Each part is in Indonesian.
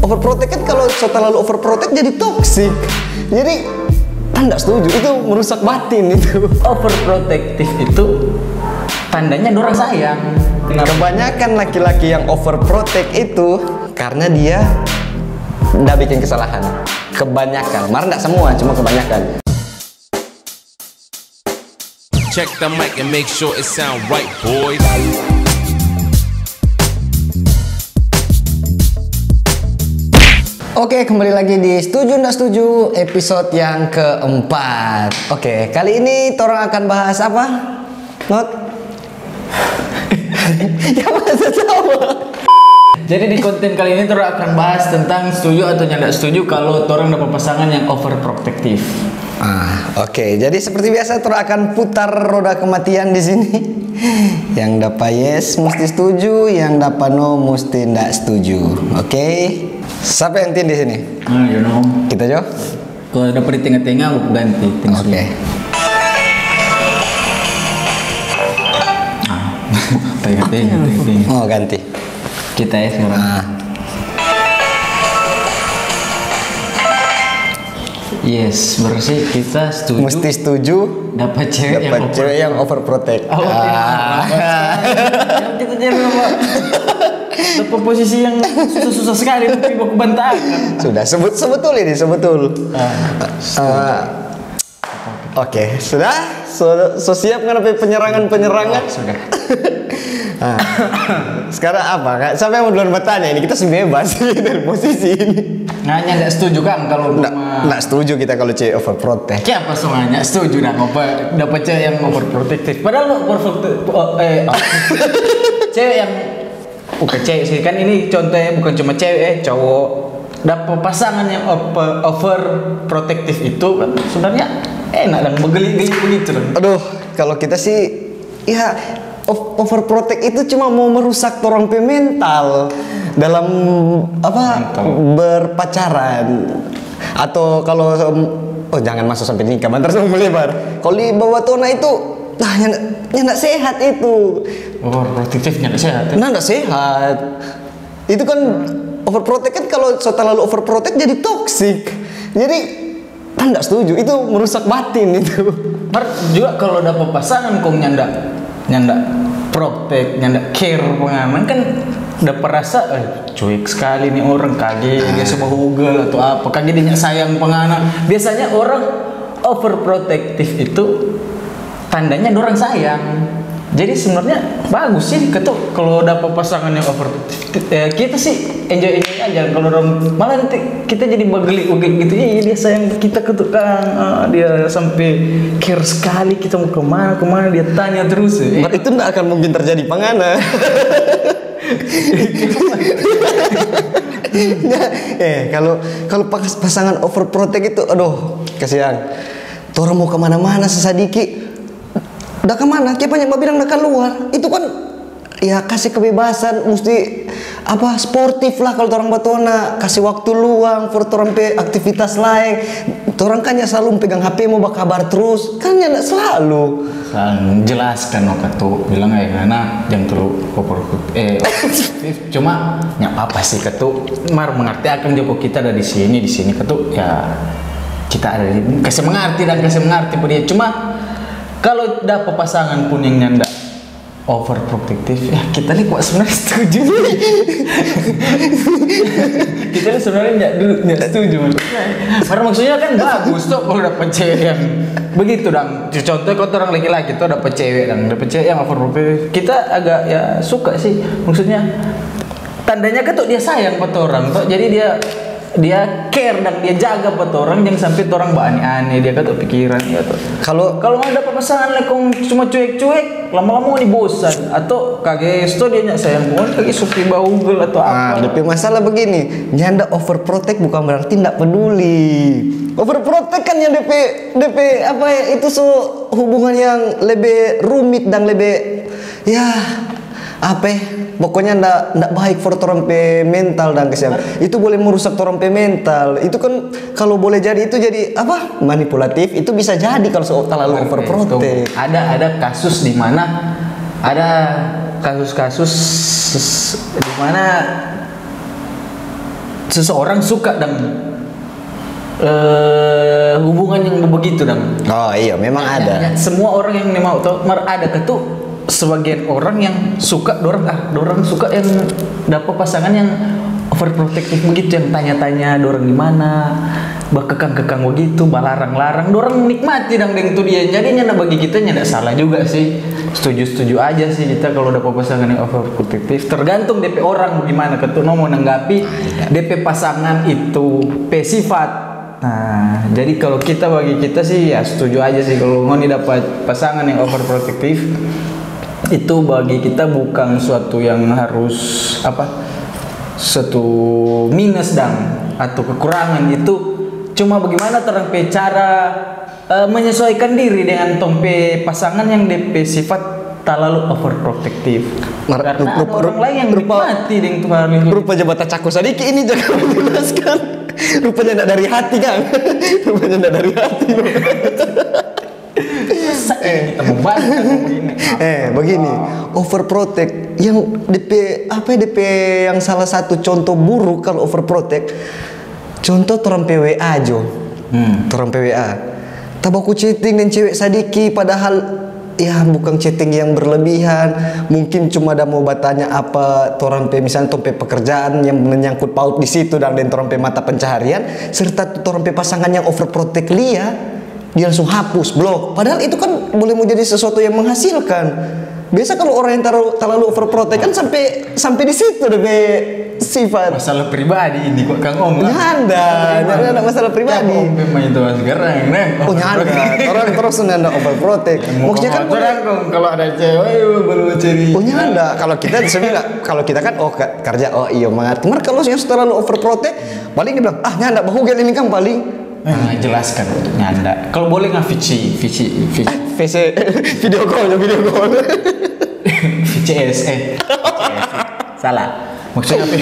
overprotect kan kalau terlalu overprotect jadi toxic. Jadi Anda setuju, itu merusak batin itu. Overprotective itu tandanya dorang sayang. Kebanyakan laki-laki yang overprotect itu karena dia nggak bikin kesalahan. Kebanyakan, marah nggak semua, cuma kebanyakan. Check the mic and make sure it sound right, boys. Oke, kembali lagi di Setuju Nggak Setuju episode yang keempat. Oke, kali ini Torang akan bahas apa? Not? Ya masa sama. Jadi di konten kali ini Torang akan bahas tentang setuju atau tidak setuju kalau Torang dapat pasangan yang overprotective. Oke. Jadi seperti biasa Torang akan putar roda kematian di sini. Yang dapat yes mesti setuju, yang dapat no mesti tidak setuju. Oke. Siapa yang tin di sini? You know. Kita Jo. Kalau dapat di tengah-tengah aku ganti. Oke. Tengah-tengah. Oh, ganti. Kita ya sekarang. Yes, berarti kita setuju. Mesti setuju Dapat cewek yang overprotect. Kita jadi dapat posisi yang susah-susah sekali tapi baku bantahan. Sudah sebetul ini sebetul. Oke, sudah. So siap ngadepi penyerangan. Sudah. Sekarang apa? Siapa yang mau duluan bertanya? Ini kita bebas dari posisi ini. Nanya nggak setuju kan kalau nggak setuju kita kalau cewek overprotect. Siapa semuanya setuju dah dapat cewek yang overprotective. Padahal lo cewek yang bukan cewek sih kan ini contohnya bukan cuma cewek cowok dapat pasangan yang overprotective itu kan sebenarnya enak dan bergeli-geli begitu. Aduh, kalau kita sih ya overprotect itu cuma mau merusak orang pe mental dalam berpacaran atau kalau jangan masuk sampai nikah terus melebar. Kalau di bawah tona itu nggak sehat itu. Overprotective nggak sehat. Nggak sehat. Itu kan overprotect kan kalau terlalu overprotect jadi toxic. Jadi nggak setuju, itu merusak batin itu. Juga kalau dapat pasangan kok nyanda protect, nyanda care pengalaman kan dapat rasa cuek sekali nih orang kaget dia semua hugel atau apa kaget dia sayang pengalaman. Biasanya orang overprotective itu tandanya dorang sayang. Jadi sebenarnya bagus sih ketuk kalau dapat pasangan yang overprotective. Kita sih enjoy aja kalau orang malah nanti kita jadi bageli gitu. Dia sayang kita ketuk kan dia sampai care sekali kita mau kemana dia tanya terus. Itu tidak akan mungkin terjadi pangana. Kalau pasangan overprotect itu aduh kasihan. Orang mau kemana-mana sesadiki udah kemana? Kayak banyak bilang udah keluar. Itu kan ya kasih kebebasan, mesti sportif lah kalau orang batona, kasih waktu luang for orang pe aktivitas lain. Orang kan ya selalu pegang HP mau berkabar terus, kan ya nggak selalu. Jelaskan tuh bilang ngana jam terlalu cuma nggak apa sih ketuk mengerti akan joko kita ada di sini ketuk ya kita ada di kasih mengerti pada dia. Cuma kalau dapat pasangan pun yang nyanda overprotective ya kita nih kok sebenarnya setuju. Kita nih sebenarnya nggak setuju. Karena maksudnya kan bagus tuh kalau dapat cewek yang begitu dong. Contohnya kalau orang laki-laki tuh dapat cewek yang overprotective kita agak ya suka sih. Maksudnya tandanya kan tuh dia sayang pada orang tuh jadi dia care dan dia jaga pada orang jangan sampai orang aneh-aneh dia kata pikiran gitu. Kalau nggak dapat pasangan lekong cuma cuek-cuek lama-lama nih bosan atau kaget dia nyak sayang banget kaget suki baugel atau apa. Tapi masalah begini, nyanda overprotect bukan berarti tidak peduli. Overprotect kan yang DP itu hubungan yang lebih rumit dan lebih pokoknya ndak baik for orang pe mental dan kesehatan. Itu boleh merusak orang pe mental. Itu kan kalau boleh jadi itu jadi manipulatif. Itu bisa jadi kalau terlalu overprotect. Ada kasus di mana kasus di mana seseorang suka dan hubungan yang begitu dan Oh iya, memang ada. semua orang yang mau tahu ada ketu sebagian orang yang suka dorang suka yang dapat pasangan yang overprotective begitu, yang tanya-tanya dorang gimana, bakekang-kekang begitu, balarang-larang, dorang nikmati dan itu dia. Jadinya bagi kita tidak salah juga sih, setuju aja sih kita kalau dapat pasangan yang overprotective. Tergantung DP orang gimana ketu mau menanggapi DP pasangan itu sifat. Nah, jadi kalau bagi kita sih ya setuju aja sih kalau ngoni dapat pasangan yang overprotective. Itu bagi kita bukan suatu yang harus suatu minus atau kekurangan. Itu cuma bagaimana terang cara menyesuaikan diri dengan tompe pasangan yang DP sifat terlalu overprotective. Karena ada orang lain yang nikmati dengan tuh hal ini. Rupa jabatan caku sadiki ini jangan menjelaskan. Rupanya tidak dari hati kan? Rupanya tidak dari hati. Kita membantah begini. Begini, overprotect yang DP yang salah satu contoh buruk kalau overprotect. Contoh orang PWA Jo. Orang PWA. Tabaku chatting dengan cewek sadiki padahal ya bukan chatting yang berlebihan, mungkin cuma ada mau bertanya apa torang misalnya torang pekerjaan yang menyangkut paut di situ dan torang mata pencaharian, serta torang pasangan yang overprotect dia langsung hapus blok, padahal itu kan boleh menjadi sesuatu yang menghasilkan. Biasa kalau orang yang terlalu overprotect kan sampai di situ deh sifat. Masalah pribadi ini kok Kang Om. Ada masalah pribadi. Memang itu sekarang, Oh nyanda, orang terus nanda overprotect. Maksudnya kan kalau ada cewek baru cari. Oh nyanda, kalau kita sebenarnya kalau kita kan kerja iya mengerti. Mar kalau yang terlalu overprotect, paling dia bilang nyanda bahu gel ini kan paling. Jelaskan untuk nyanda. Kalau boleh nggak VC video call. VCS salah. Maksudnya apa?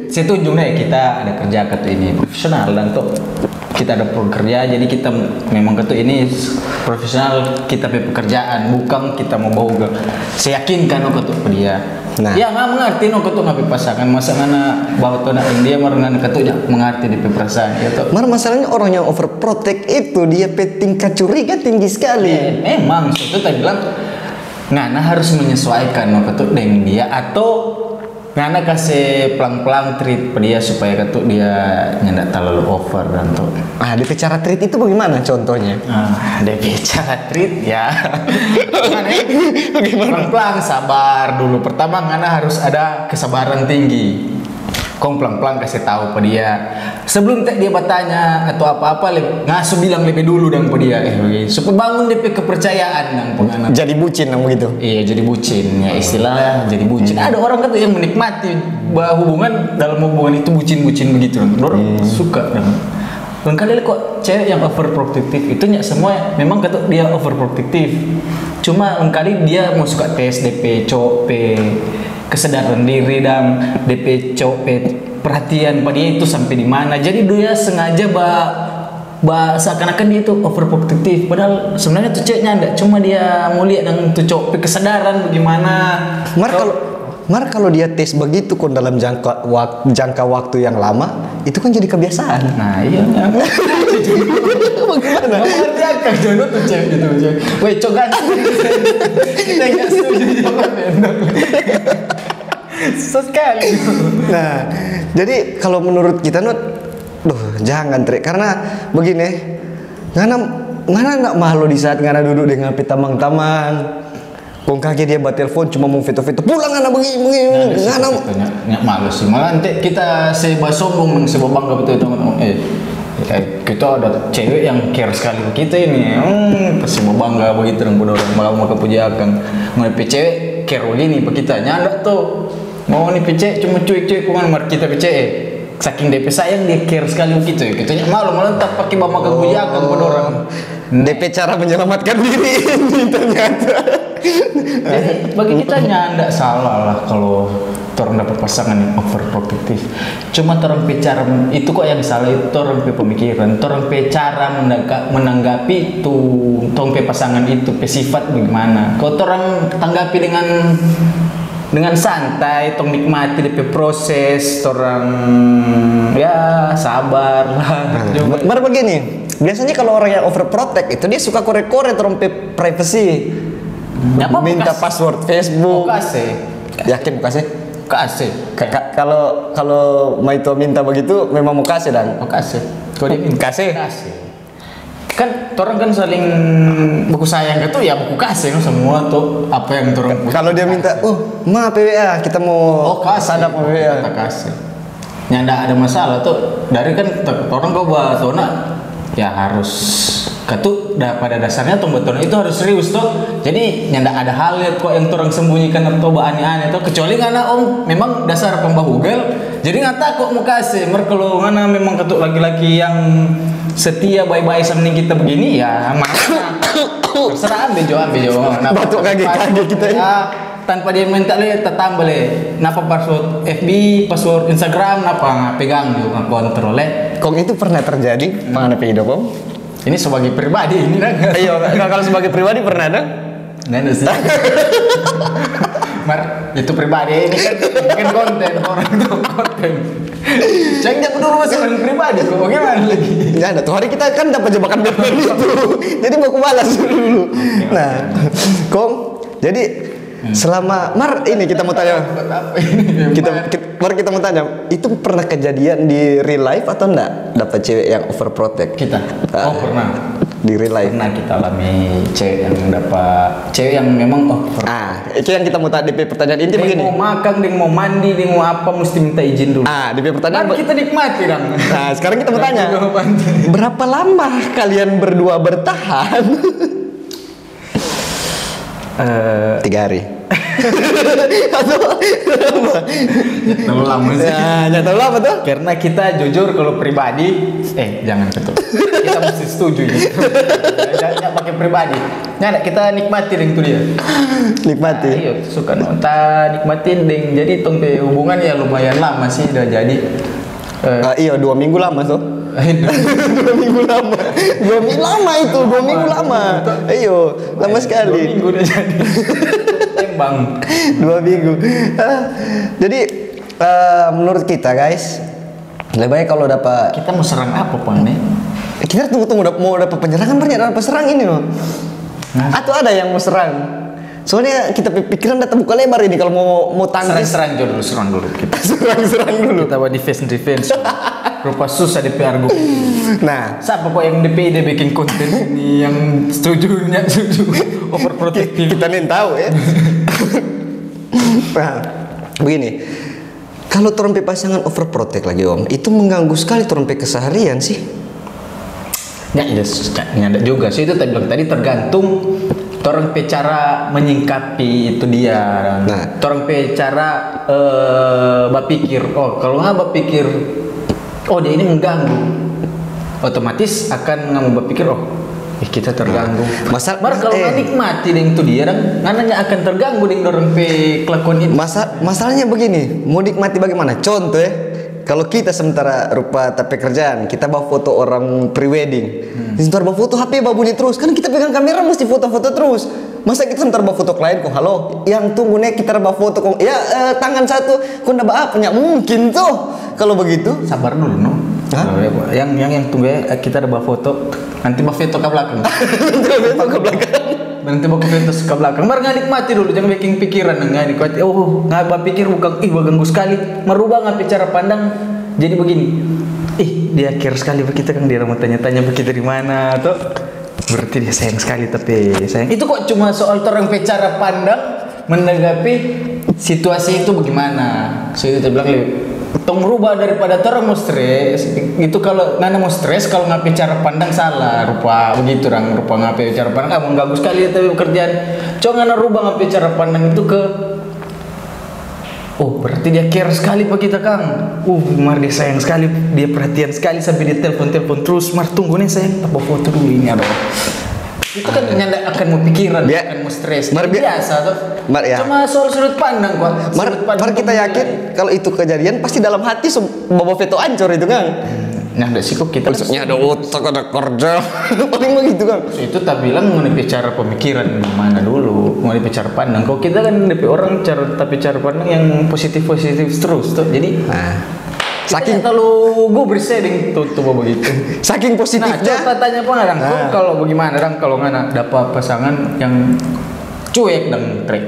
Saya tunjuk nih kita ada kerja ketu ini profesional dan tuh kita ada kerja, jadi kita memang ketu ini profesional, kita pekerjaan bukan kita mau bawa. Saya yakinkan ketu dia. Nah, ya nggak mengerti ketu nggak pasangan masa ngana bawa tuh nak dia merengan ketu mengerti di perasaan gitu. Masalahnya orang yang overprotect itu dia tingkat curiga tinggi sekali. Memang itu tadi bilang ngana harus menyesuaikan ketu dengan dia atau ngana kasih pelang-pelang treat dia supaya ketuk dia nyendak terlalu over dan tuh. DP cara treat itu bagaimana contohnya? DP cara treat ya. Bagaimana? Pelang-pelang sabar dulu. Pertama ngana harus ada kesabaran tinggi. Kong pelang-pelang kasih tahu ke dia. Sebelum dia bertanya atau apa-apa, ngasuh bilang lebih dulu dan ke dia. Supaya bangun DP kepercayaan dan penganan. Jadi bucin nang begitu. Iya, jadi bucin ya istilahnya jadi bucin. Ada orang kan yang menikmati hubungan dalam hubungan itu bucin-bucin begitu. Orang suka. Dan kali kok cewek yang overprotective itu semua memang kata dia overprotective. Cuma kali dia mau suka tes DP cowok kesadaran diri dan DP cowok perhatian pada dia itu sampai di mana. Jadi dia sengaja seakan-akan dia itu overprotective, padahal sebenarnya tuh ceweknya enggak, cuma dia mau lihat dan tuh cowok kesadaran bagaimana. Kalau dia tes begitu kon dalam jangka waktu yang lama, itu kan jadi kebiasaan. Nah iya. Bagaimana? Mengerti akan jodoh tuh cewek gitu. Woi cogan. Kita nggak setuju sekali. Nah, jadi kalau menurut kita jangan Tri, karena begini, ngana nak malu di saat ngana duduk dengan tamang-tamang. Kong kaki dia buat telepon cuma mau foto-foto pulang ngana begini ngana malu sih, malah nanti kita seba sombong dan seba bangga betul teman-teman. Kita ada cewek yang care sekali ke kita ini, pasti mau bangga begitu dan orang mau kepujakan. Mau cewek care begini ke kita, nyanda tuh mau nih cewek cuma cuek-cuek kuman mar kita cewek. Saking DP sayang dia care sekali gitu. Kitanya malu malah tak pakai bawa kepujakan ke orang. DP cara menyelamatkan diri ini ternyata. Jadi bagi kita nggak salah lah kalau orang dapat pasangan yang overprotective. Cuma orang bicara itu kok yang salah itu orang pemikiran, orang cara menanggapi tuh pasangan itu sifat bagaimana. Kalau orang tanggapi dengan dengan santai tong nikmati DP proses orang ya sabar lah. Baru begini, biasanya kalau orang yang overprotect itu dia suka korek-korek terompe privacy. Ya, apa Minta kasih? password Facebook. Kasih. Yakin kasih? Kasih. Kalau Maito minta begitu memang mau kasih dan. Kasih. Kau dia minta Kasih. Kan orang kan saling buku sayang gitu ya buku kasih no, semua tuh apa yang orang Kalau dia minta, ma PWA kita mau sadap PWA. kita kasih. Ya ndak ada masalah tuh. Dari kan orang kau buat tona ya harus katu pada dasarnya tuh betul itu harus serius tuh. Jadi ndak ada hal ya kok yang orang sembunyikan atau aneh-aneh tuh kecuali karena memang dasar pembahugel. Jadi nggak takut mau kasih. Kalau mana memang ketuk laki-laki yang setia baik-baik sama kita begini ya mana terserah ambil jo. Batuk kaget kita ini. Ya, tanpa dia minta le tambah le napa password FB password Instagram napa pegang juga kontrol le Kong itu pernah terjadi mana hidup Kong? ini sebagai pribadi ini kan Iya, kalau sebagai pribadi pernah ada? nggak ada sih Mar, itu pribadi ini kan konten orang itu konten. Jangan jangan dulu masih orang pribadi kok bagaimana lagi? Nggak ada. Tuh hari kita kan dapat jebakan Batman itu. Jadi mau aku balas dulu. Nah, Kong, jadi selama ini kita mau tanya. Kita mau tanya, itu pernah kejadian di real life atau enggak? Dapat cewek yang overprotect? Kita. Oh, pernah. Di real life. Pernah kita alami cewek yang memang Itu yang kita mau tanya DP pertanyaan inti begini. Dia mau makan, dia mau mandi, dia mau apa mesti minta izin dulu. DP pertanyaan. Kan kita nikmati dong. Nah, sekarang kita mau tanya. Berapa lama kalian berdua bertahan? 3 hari. Terlalu lama sih. Ya, terlalu lama tuh. Karena kita jujur kalau pribadi, jangan betul. Kita mesti setuju gitu. Jangan pakai pribadi. Nah, kita nikmati ding tuh dia. Nikmati. Iya, suka nonton, nikmatin ding. Jadi tongpe hubungan ya lumayan lama sih udah jadi. Iya, 2 minggu lama tuh. 2 minggu lama. 2 minggu lama itu, 2 minggu lama. Ayo, lama sekali. 2 minggu udah jadi. Tembang. 2 minggu. Jadi menurut kita guys, lebih baik kalau dapat. Kita mau serang apa Pak nih? Kita tunggu mau dapat penyerangan banyak dapat serang ini loh. Atau ada yang mau serang? Soalnya kita pikiran datang buka lebar ini kalau mau tangkis. Serang dulu kita. serang dulu. Kita buat defense. Rupa susah DP argo. Nah, siapa kok yang DP dia bikin konten ini yang setuju overprotective. Kita nih tahu ya. Nah, begini. Kalau terompe pasangan overprotect lagi Om, itu mengganggu sekali terompe keseharian sih. Ya, ada juga sih itu tadi tergantung orang cara menyingkapi itu dia. Nah, orang cara berpikir, kalau nggak berpikir dia ini mengganggu, otomatis akan nggak mau berpikir kita terganggu. Kalau nggak nikmati dengan itu dia, ngananya akan terganggu dengan orang kelakuan itu. Masalahnya begini, mau nikmati bagaimana? Contoh ya, kalau kita sementara rupa tapi kerjaan, kita bawa foto orang prewedding, sementara bawa foto HP bunyi terus, kan kita pegang kamera mesti foto-foto terus. Masa kita sementara bawa foto klien kok, halo, yang tunggu nih kita bawa foto kok, tangan satu, kok ndak apa? Nggak mungkin tuh. Kalau begitu, sabar dulu no. Yang tunggu ya, kita ada bawa foto, nanti bawa foto ke belakang. Nanti bawa foto ke belakang. Baru nggak nikmati dulu, jangan bikin pikiran nggak nikmati. Nggak berpikir bukan, ganggu sekali, merubah nggak cara pandang. Jadi begini, dia care sekali kita kan dia mau tanya-tanya begitu dari mana tuh. Berarti dia sayang sekali tapi sayang. Itu kok cuma soal orang cara pandang menanggapi situasi itu bagaimana. Saya itu bilang tong rubah daripada orang mau stres. Itu kalau nana mau stres kalau ngapain cara pandang salah rupa begitu rupa ngapain cara pandang mengganggu sekali tapi pekerjaan. Coba nana rubah ngapain cara pandang itu ke berarti dia care sekali pak kita Kang. Mar dia sayang sekali, dia perhatian sekali sampai dia telepon terus. Mar tunggu nih sayang, apa foto dulu ini ada. Itu kan nyanda akan mau pikiran, akan mau stres. Biasa tuh. Cuma soal sudut pandang kok. Mar kita yakin kalau itu kejadian pasti dalam hati bawa foto ancur itu Kang. Nyanda sih kok kita Maksudnya ada otak, ada kerja. Paling begitu kan. itu tak bilang mengenai cara pemikiran gimana dulu, mengenai cara pandang. Kok kita kan DP orang tapi cara pandang yang positif terus tuh. Jadi Nah, saking saking terlalu gue berseding tuh begitu. saking Nah, positifnya. coba tanya pengadang, Nah. kalau bagaimana dang kalau nggak dapat pasangan yang cuek dan trek.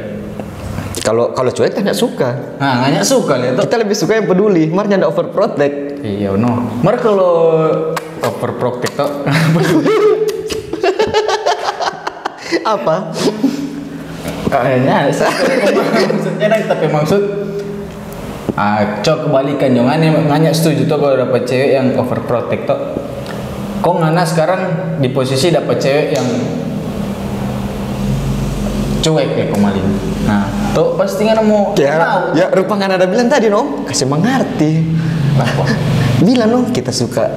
Kalau cuek kan nggak suka. Nah, nggak suka lihat tuh. Kita lebih suka yang peduli. Mar nyanda overprotect. Iya, no. Mar kalau overprotect tuh Apa? kayaknya maksudnya dang, tapi maksud cok kebalikan jangan nggak setuju tuh kalau dapat cewek yang overprotect tuh. Kok ngana sekarang di posisi dapat cewek yang cuek ya kemarin. Nah, tuh pasti ngana mau tahu. Ya rupa kan ada bilang tadi nom. Kasih mengerti. Bilang nom kita suka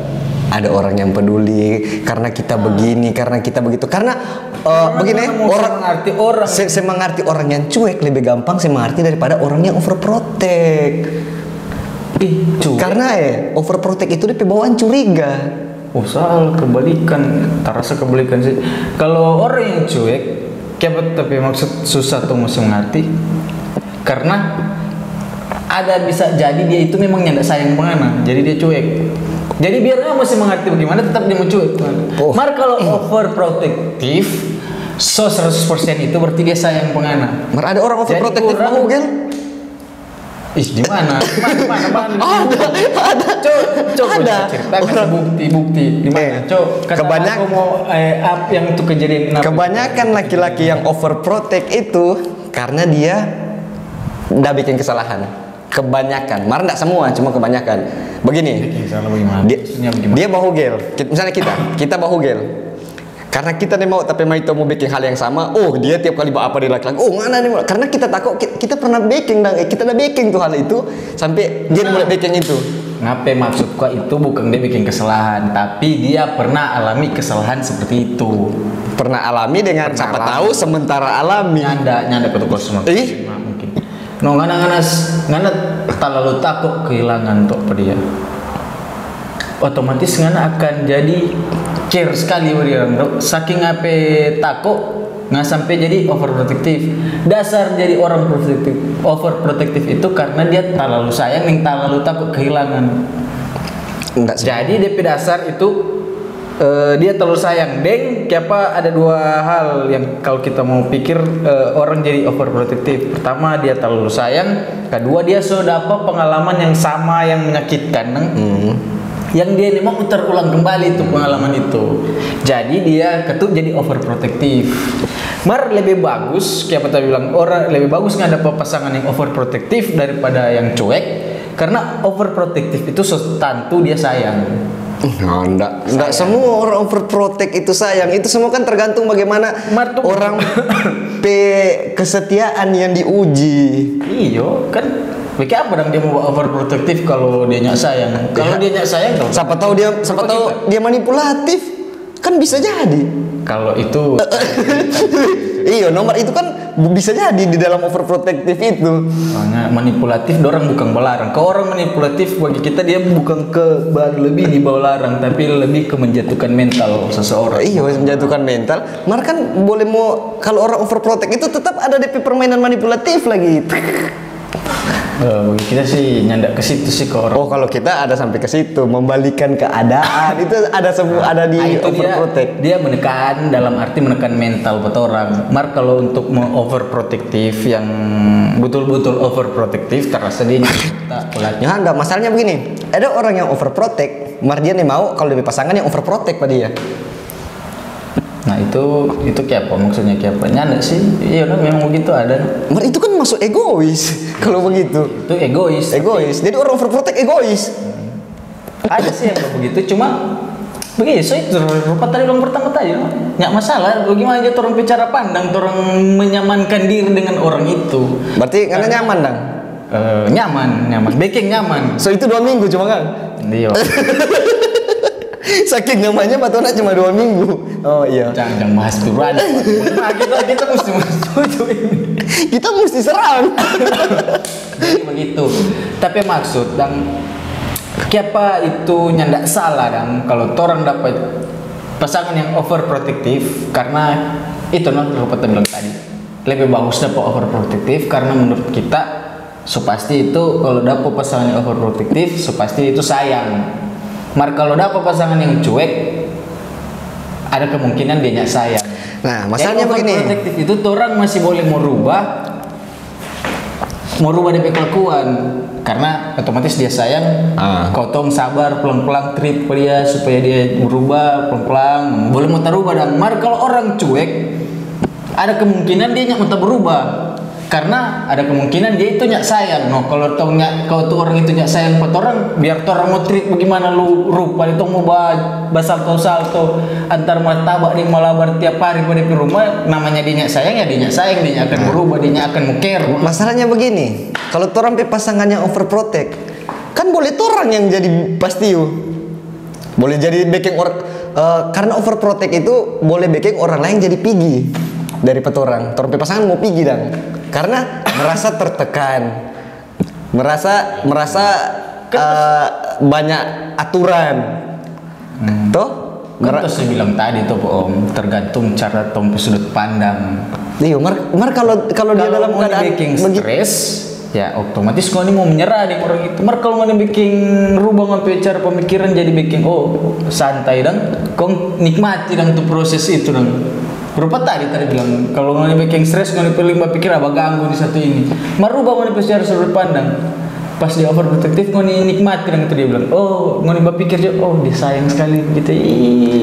ada orang yang peduli karena kita begini, karena kita begitu. Karena begini mengerti orang. Saya mengerti orang yang cuek lebih gampang saya mengerti daripada orang yang overprotect. Cuek. Karena overprotect itu dia bawaan curiga. Oh, soal kebalikan, terasa kebalikan sih. Kalau orang yang cuek, kayak tapi maksud susah tuh mesti mengerti. Karena ada bisa jadi dia itu memang nyanda sayang pengana, jadi dia cuek. Jadi biar nggak mesti mengerti bagaimana, tetap dia mau cuek. Oh. Mar kalau overprotective, 100% itu berarti dia sayang pengana. Mar ada orang overprotective kurang- mau gel? Ih, di mana? Mana? Ada. Coba Ada. ceritakan bukti di mana? Coba kebanyak- aku mau up yang itu kejadian apa? Kebanyakan laki-laki yang overprotect itu karena dia udah bikin kesalahan. Kebanyakan, mar enggak semua, cuma kebanyakan. Begini, Salah bagaimana? dia, dia bahu gel. Misalnya kita bahu gel. Karena kita nih mau tapi itu mau bikin hal yang sama. Oh, dia tiap kali bawa apa dia laki-laki. Oh, mana nih? Karena kita takut kita pernah baking kita udah baking tuh hal itu sampai dia mulai baking itu. Ngapain maksud gua itu bukan dia bikin kesalahan, tapi dia pernah alami kesalahan seperti itu. Pernah alami dengan siapa tahu sementara alami. Nyanda ketukar semua. Ih. Mungkin. No, ngana terlalu takut kehilangan tuh pada dia. Otomatis ngana akan jadi care sekali dia orang. Saking apa takut nggak sampai jadi overprotective. Dasar jadi orang overprotective itu karena dia terlalu sayang yang terlalu takut kehilangan. Enggak sih. Jadi DP dasar itu dia terlalu sayang. Deng, ada dua hal yang kalau kita mau pikir orang jadi overprotective. Pertama dia terlalu sayang, kedua dia sudah dapat pengalaman yang sama yang menyakitkan. Yang dia ini mau terulang kembali itu pengalaman itu. Jadi dia jadi overprotective. Mar lebih bagus, kayak apa bilang orang lebih bagus nggak ada pasangan yang overprotective daripada yang cuek. Karena overprotective itu tentu dia sayang. Nah, enggak semua orang overprotect itu sayang. Itu semua kan tergantung bagaimana orang kesetiaan yang diuji. Iyo kan. Kayak apa dong dia mau overprotective kalau dia nyak sayang? Kalau dia nyak sayang dong. Siapa tahu dia manipulatif. Kan bisa jadi. Kalau itu Iya, nomor itu kan bisa jadi di dalam overprotective itu. soalnya manipulatif orang bukan balarang. Kalau orang manipulatif bagi kita dia bukan lebih di bawah larang, tapi lebih ke menjatuhkan mental seseorang. Iya, menjatuhkan mental. Mar kan boleh mau kalau orang overprotect itu tetap ada DP permainan manipulatif lagi. Bagi kita sih nyandak ke situ sih ke orang. Oh, kalau kita ada sampai ke situ, membalikan keadaan itu ada semua ada di itu overprotect. dia menekan dalam arti menekan mental buat orang. Mar kalau untuk overprotective yang betul-betul overprotective terasa dia tak pelatih. Ya enggak, masalahnya begini. Ada orang yang overprotect, mar dia nih mau kalau lebih pasangan yang overprotect pada dia. Nah itu kayak apa maksudnya kayak apa? Nyanda sih, iya dong memang begitu ada. Mar itu kan masuk egois kalau begitu. Itu egois. Egois. Jadi orang overprotect egois. Ada sih yang kayak begitu, cuma begitu so itu rupa tadi bilang pertama tadi, nggak masalah. Bagaimana aja orang bicara pandang, orang menyamankan diri dengan orang itu. Berarti karena nyaman dong. Nyaman, baking nyaman. So itu 2 minggu cuma kan? Iya. Saking nyamannya Batona cuma 2 minggu. Oh iya. Jangan bahas duluan. Nah, kita mesti setuju ini. Kita mesti serang. Jadi begitu. Tapi maksud dan Kiapa itu nyandak salah dan kalau orang dapat pasangan yang overprotective karena itu seperti bilang tadi lebih bagus dapat overprotective karena menurut kita so pasti itu kalau dapat pasangan yang overprotective so pasti itu sayang. Mar kalau dapat pasangan yang cuek ada kemungkinan dia nyak sayang. Nah, masalahnya begini. Overprotective itu orang masih boleh merubah DP kelakuan karena otomatis dia sayang. Kau tong sabar pelan-pelan treat dia supaya dia berubah pelan-pelan. Boleh mau terubah dan mar kalau orang cuek ada kemungkinan dia nyak mau berubah karena ada kemungkinan dia itu nyak sayang. No, kalau tuh orang itu nyak sayang buat orang, biar orang mau treat bagaimana lu rupa itu mau salto antar martabak di malabar tiap hari pada di rumah, namanya dia nyak sayang ya dia nyak sayang, dia nyak akan berubah, dia nyak akan care. Masalahnya begini, kalau orang pasangan yang overprotect, kan boleh orang yang jadi pasti boleh jadi backing karena overprotect itu boleh backing orang lain jadi pigi dari orang pasangan mau pigi dan karena merasa tertekan, merasa banyak aturan, toh? Kan saya bilang tadi tuh Om, tergantung cara tom sudut pandang. Iya, mar kalau dia dalam keadaan bikin stres, ya otomatis kau ini mau menyerah di orang itu. Mar kalau mau bikin rubah ngapain cara pemikiran jadi bikin santai dan kau nikmati dan tuh proses itu dan. Berupa tadi bilang kalau mau bikin stres kau pilih pikir apa ganggu di satu ini. Merubah mau secara sudut pandang. Pas dia overprotective kau nikmati dan itu dia bilang, oh mau pikir dia sayang sekali kita,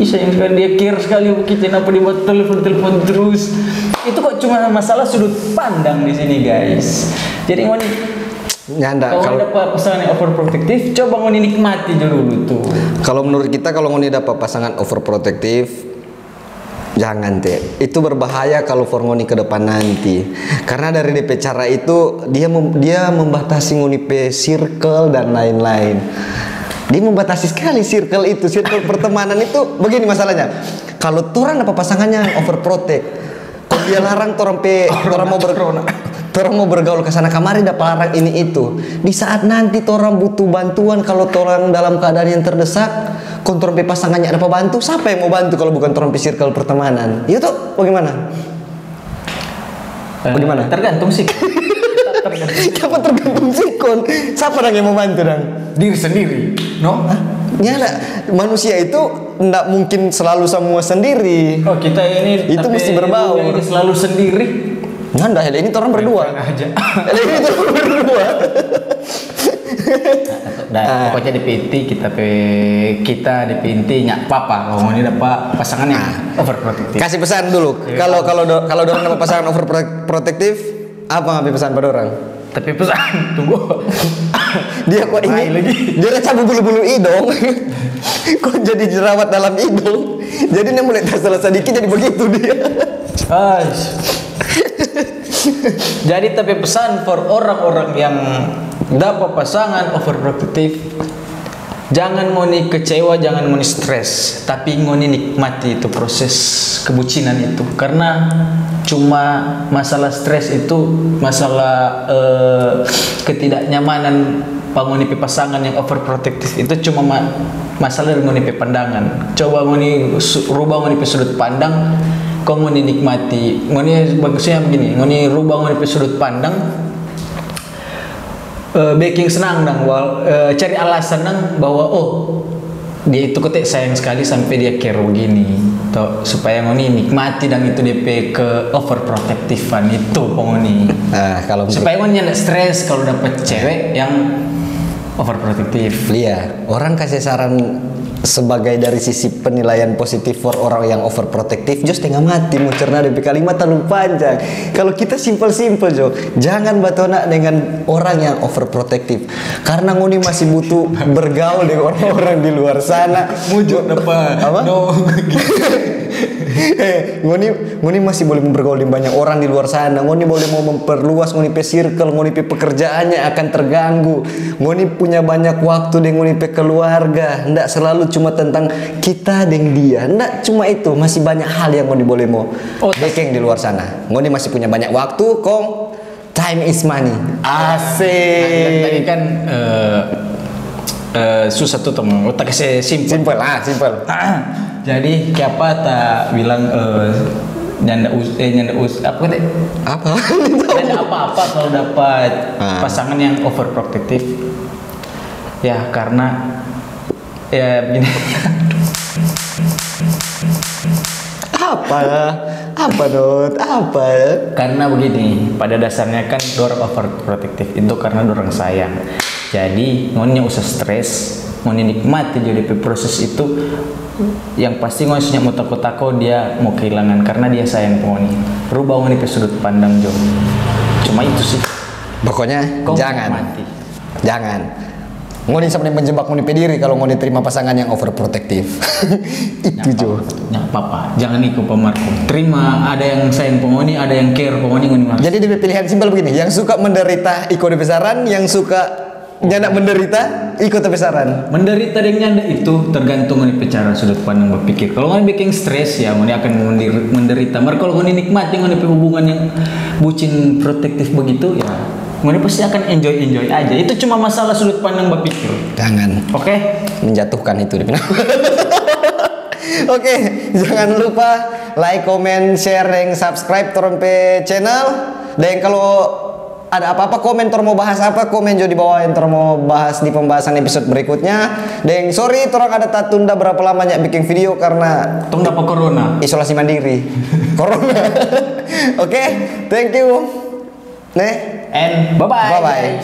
sayang sekali dia care sekali kita, kenapa dia buat telepon terus. Itu kok cuma masalah sudut pandang di sini guys. Jadi mau nyanda kalau dapat pasangan yang overprotective, coba mau nikmati dulu tuh. Kalau menurut kita kalau mau dapat pasangan overprotective, jangan teh, itu berbahaya kalau ngoni ke depan nanti. Karena dari DP cara itu dia membatasi ngoni pe circle dan lain-lain. Dia membatasi sekali circle pertemanan itu. Begini masalahnya, kalau orang dapat pasangannya yang overprotect, kalau dia larang orang mau bergaul ke sana kamari dapat larang ini itu. Di saat nanti orang butuh bantuan, kalau orang dalam keadaan yang terdesak, kontrol pasangannya ada bantu, siapa yang mau bantu kalau bukan orang circle pertemanan? Itu bagaimana? Bagaimana? Tergantung sih. Siapa tergantung sih kon? Siapa yang mau bantu dong? Diri sendiri, no? Nyala manusia itu tidak mungkin selalu semua sendiri. Oh kita ini itu mesti berbaur. Ini selalu sendiri. Nggak, ini orang berdua. Aja. Ini orang berdua. Nah, pokoknya di PT kita di PT nyak papa kalau ini dapat pasangan yang overprotective. Kasih pesan dulu. Kalau orang dapat pasangan overprotective, apa ngambil pesan pada orang? Tapi pesan tunggu. Dia kok ini lagi. Dia cabut bulu-bulu hidung. Kok jadi jerawat dalam hidung. Jadi dia mulai tersalah sedikit jadi begitu dia. Jadi tapi pesan for orang-orang yang dapat pasangan overprotective, jangan ngoni kecewa, jangan ngoni stres, tapi ngoni nikmati itu proses kebucinan itu. Karena cuma masalah stres itu masalah ketidaknyamanan ngoni pasangan yang overprotective itu cuma masalah ngoni pandangan. Coba ngoni rubah ngoni sudut pandang. Kau ngoni nikmati, ngoni bagusnya begini, ngoni rubah ngoni sudut pandang, baking senang dong, cari alasan dong bahwa dia itu ketik sayang sekali sampai dia care begini, toh supaya ngoni nikmati dan itu DP ke overprotectivan itu ngoni. Kalau supaya ngoni nggak stres kalau dapet cewek yang overprotective. Iya, orang kasih saran sebagai dari sisi penilaian positif for orang yang overprotective, just tengah mati mau cerna dari kalimat terlalu panjang. Kalau kita simple Jo, jangan batona dengan orang yang overprotective, karena ngoni masih butuh bergaul dengan orang-orang di luar sana. Mujuk apa? No. Ngoni masih boleh bergaul dengan banyak orang di luar sana. Ngoni boleh mau memperluas ngoni pe circle, ngoni pe pekerjaannya akan terganggu. Ngoni punya banyak waktu dengan ngoni pe keluarga. Ndak selalu cuma tentang kita dengan dia. Ndak cuma itu, masih banyak hal yang ngoni boleh mau dekeng di luar sana. Ngoni masih punya banyak waktu, kong. Time is money. Asik. Tadi kan susah tuh teman. Otak saya simpel. Simpel. Jadi siapa tak bilang nyanda apa teh? Apa? Nyanda apa-apa kalau dapat pasangan yang overprotective. Ya karena ya begini. Apa Dot? Karena begini, pada dasarnya kan dorang overprotective itu karena dorang sayang. Jadi ngonya usah stres, ngonya nikmati jadi proses itu. Yang pasti ngonya mau takut dia mau kehilangan karena dia sayang ngoni. Rubah ngoni ke sudut pandang Jo. Cuma itu sih. Pokoknya Kau jangan. mati. Jangan. Ngoni sampai menjebak ngoni pediri kalau ngoni terima pasangan yang overprotective. Itu Jo. Nggak apa-apa, jangan ikut pemarku. Terima, ada yang sayang pengoni, ada yang care pengoni ngoni mas. Jadi dia pilihan simpel begini, yang suka menderita ikut besaran, yang suka nyanda menderita ikut besaran. Menderita dan nyanda itu tergantung ngoni bicara sudut pandang berpikir. Kalau ngoni bikin stres ya ngoni akan menderita. Mar kalau ngoni nikmati ngoni hubungan yang bucin protektif begitu ya ngoni pasti akan enjoy aja. Itu cuma masalah sudut pandang berpikir. Jangan. Oke? Menjatuhkan itu dia. Oke, jangan lupa like, comment, share, dan subscribe Torompe channel. Dan kalau ada apa-apa komen mau bahas apa, komen juga di bawah yang mau bahas di pembahasan episode berikutnya. Dan sorry torang ada tunda berapa lamanya bikin video karena Tong dapat corona. Isolasi mandiri. Corona. Oke, thank you. And bye-bye. Bye-bye.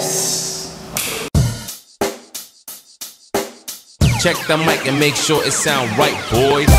Check the mic and make sure it sound right, boys.